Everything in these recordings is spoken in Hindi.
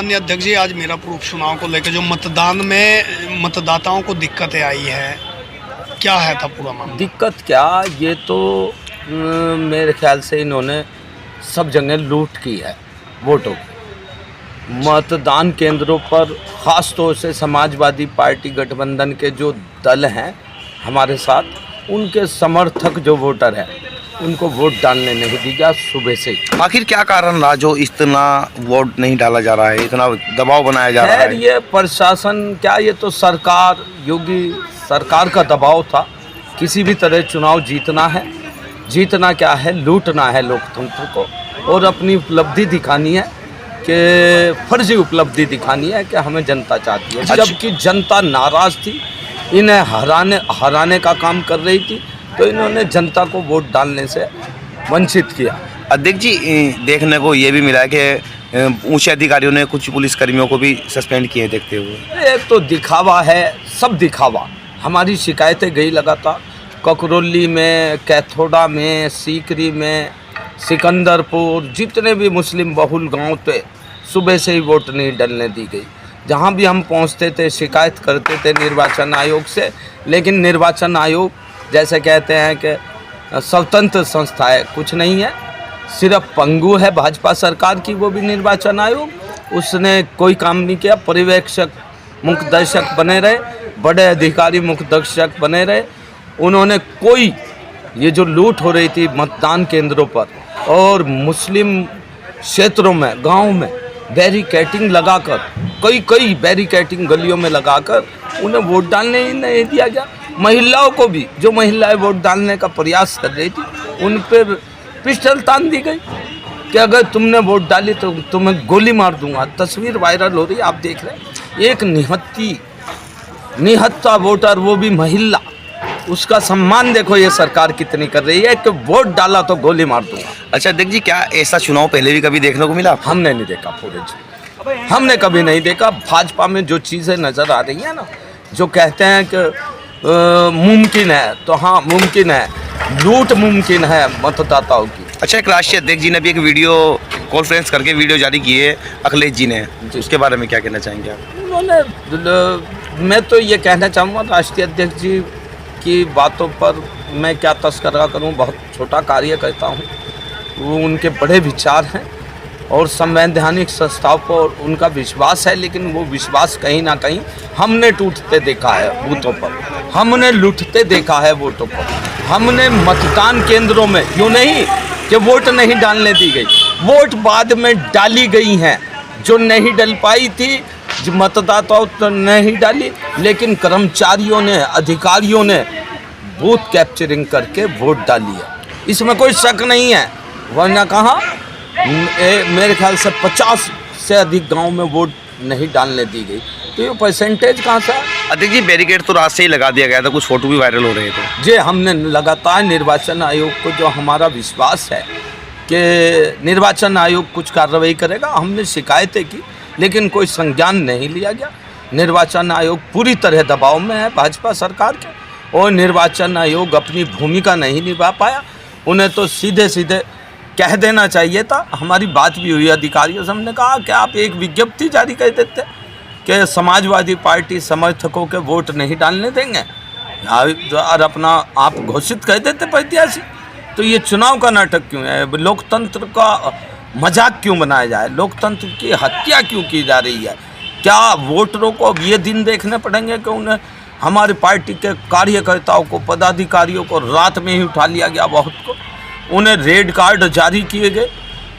माननीय अध्यक्ष जी, आज मीरापुर उपचुनाव को लेकर जो मतदान में मतदाताओं को दिक्कतें आई है, क्या है था पूरा मामला? दिक्कत क्या, ये तो मेरे ख्याल से इन्होंने सब जगह लूट की है वोटों की। मतदान केंद्रों पर ख़ास तौर से समाजवादी पार्टी गठबंधन के जो दल हैं हमारे साथ, उनके समर्थक जो वोटर हैं उनको वोट डालने नहीं दी गया सुबह से। आखिर क्या कारण रहा जो इतना वोट नहीं डाला जा रहा है, इतना दबाव बनाया जा रहा है? ये प्रशासन क्या, ये तो सरकार, योगी सरकार का दबाव था। किसी भी तरह चुनाव जीतना है, जीतना क्या है, लूटना है लोकतंत्र को और अपनी उपलब्धि दिखानी है कि फर्जी उपलब्धि दिखानी है कि हमें जनता चाहती है, जबकि जनता नाराज़ थी, इन्हें हराने का काम कर रही थी, तो इन्होंने जनता को वोट डालने से वंचित किया। अध्यक्ष जी, देखने को ये भी मिला है कि ऊंचे अधिकारियों ने कुछ पुलिसकर्मियों को भी सस्पेंड किए देखते हुए। एक तो दिखावा है, सब दिखावा। हमारी शिकायतें गई लगातार, ककरौली में, कैथोड़ा में, सीकरी में, सिकंदरपुर, जितने भी मुस्लिम बहुल गांव थे, सुबह से ही वोट नहीं डलने दी गई। जहां भी हम पहुंचते थे शिकायत करते थे निर्वाचन आयोग से, लेकिन निर्वाचन आयोग जैसे कहते हैं कि स्वतंत्र संस्था है, कुछ नहीं है, सिर्फ पंगु है भाजपा सरकार की, वो भी निर्वाचन आयोग, उसने कोई काम नहीं किया। पर्यवेक्षक मुख्यदर्शक बने रहे, बड़े अधिकारी मुख्यदर्शक बने रहे, उन्होंने कोई, ये जो लूट हो रही थी मतदान केंद्रों पर और मुस्लिम क्षेत्रों में, गांव में बैरिकेटिंग लगाकर, कई बैरिकेटिंग गलियों में लगाकर उन्हें वोट डालने ही नहीं दिया गया। महिलाओं को भी, जो महिलाएं वोट डालने का प्रयास कर रही थी, उन पर पिस्टल तान दी गई कि अगर तुमने वोट डाली तो तुम्हें गोली मार दूंगा। तस्वीर वायरल हो रही है, आप देख रहे हैं। एक निहत्ता वोटर, वो भी महिला, उसका सम्मान देखो ये सरकार कितनी कर रही है कि वोट डाला तो गोली मार दूंगा। अच्छा अध्यक्ष जी, क्या ऐसा चुनाव पहले भी कभी देखने को मिला? हमने नहीं देखा, पूरे जी हमने कभी नहीं देखा। भाजपा में जो चीज़ें नज़र आ रही हैं ना, जो कहते हैं कि मुमकिन है, तो हाँ मुमकिन है, लूट मुमकिन है मतदाताओं की। अच्छा, एक राष्ट्रीय अध्यक्ष जी ने भी एक वीडियो कॉन्फ्रेंस करके वीडियो जारी की है, अखिलेश जी ने, उसके बारे में क्या कहना चाहेंगे आप? उन्होंने, मैं तो ये कहना चाहूँगा राष्ट्रीय अध्यक्ष जी की बातों पर मैं क्या तस्करा करूँ, बहुत छोटा कार्य करता हूँ। वो उनके बड़े विचार हैं और संवैधानिक संस्थाओं पर उनका विश्वास है, लेकिन वो विश्वास कहीं ना कहीं हमने टूटते देखा है बूथों पर, हमने लूटते देखा है वोटों पर। हमने मतदान केंद्रों में, यूँ नहीं कि वोट नहीं डालने दी गई, वोट बाद में डाली गई हैं। जो नहीं डल पाई थी, जो मतदाताओं तो नहीं डाली, लेकिन कर्मचारियों ने, अधिकारियों ने बूथ कैप्चरिंग करके वोट डाली है, इसमें कोई शक नहीं है। वरना कहाँ, मेरे ख्याल से 50 से अधिक गांव में वोट नहीं डालने दी गई, तो ये परसेंटेज कहाँ से? अध्यक्ष जी, बैरिकेड तो रात से ही लगा दिया गया था, कुछ फोटो भी वायरल हो रहे थे। जी, हमने लगातार निर्वाचन आयोग को जो हमारा विश्वास है कि निर्वाचन आयोग कुछ कार्रवाई करेगा, हमने शिकायतें की, लेकिन कोई संज्ञान नहीं लिया गया। निर्वाचन आयोग पूरी तरह दबाव में है भाजपा सरकार के, और निर्वाचन आयोग अपनी भूमिका नहीं निभा पाया। उन्हें तो सीधे सीधे कह देना चाहिए था। हमारी बात भी हुई अधिकारियों से, हमने कहा कि आप एक विज्ञप्ति जारी कर देते कि समाजवादी पार्टी समर्थकों के वोट नहीं डालने देंगे, और अपना आप घोषित कर देते प्रत्याशी। तो ये चुनाव का नाटक क्यों है? लोकतंत्र का मजाक क्यों बनाया जाए? लोकतंत्र की हत्या क्यों की जा रही है? क्या वोटरों को अब ये दिन देखने पड़ेंगे कि उन्हें, हमारी पार्टी के कार्यकर्ताओं को, पदाधिकारियों को रात में ही उठा लिया गया, बहुत को, उन्हें रेड कार्ड जारी किए गए,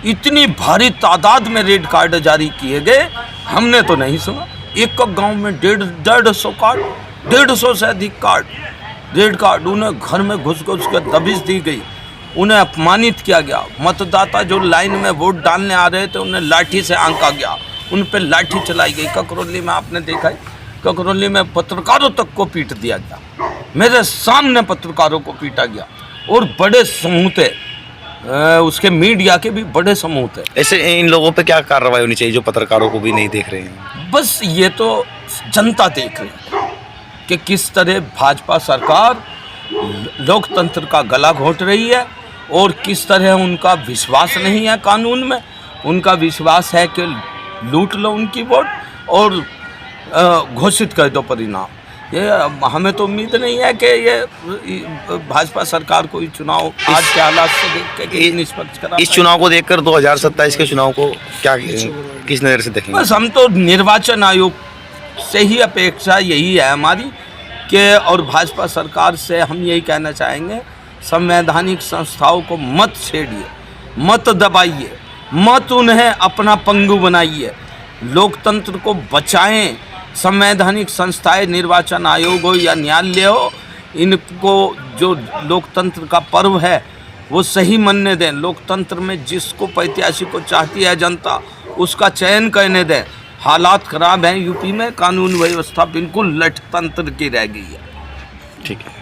इतनी भारी तादाद में रेड कार्ड जारी किए गए, हमने तो नहीं सुना। एक गांव में 150 कार्ड, 150 से अधिक कार्ड, रेड कार्ड, उन्हें घर में घुस के दबिश दी गई, उन्हें अपमानित किया गया। मतदाता जो लाइन में वोट डालने आ रहे थे, उन्हें लाठी से आंका गया, उन पर लाठी चलाई गई। ककरौली में आपने देखा है, ककरौली में पत्रकारों तक को पीट दिया गया, मेरे सामने पत्रकारों को पीटा गया, और बड़े समूह थे, उसके मीडिया के भी बड़े समूह थे। ऐसे इन लोगों पे क्या कार्रवाई होनी चाहिए जो पत्रकारों को भी नहीं देख रहे हैं? बस ये तो जनता देख रही है कि किस तरह भाजपा सरकार लोकतंत्र का गला घोंट रही है, और किस तरह उनका विश्वास नहीं है कानून में। उनका विश्वास है कि लूट लो उनकी वोट और घोषित कर दो परिणाम। ये हमें तो उम्मीद नहीं है कि ये भाजपा सरकार कोई चुनाव आज के हालात से देख के निष्पक्ष करा। इस चुनाव को देखकर 2027 के चुनाव को क्या किस नज़र से देखेंगे? बस हम तो निर्वाचन आयोग से ही अपेक्षा यही है हमारी कि, और भाजपा सरकार से हम यही कहना चाहेंगे, संवैधानिक संस्थाओं को मत छेड़िए, मत दबाइए, मत उन्हें अपना पंगु बनाइए, लोकतंत्र को बचाएं। संवैधानिक संस्थाएं, निर्वाचन आयोग हो या न्यायालय हो, इनको जो लोकतंत्र का पर्व है वो सही मानने दें। लोकतंत्र में जिसको प्रत्याशी को चाहती है जनता उसका चयन करने दें। हालात ख़राब हैं यूपी में, कानून व्यवस्था बिल्कुल लठतंत्र की रह गई है। ठीक है।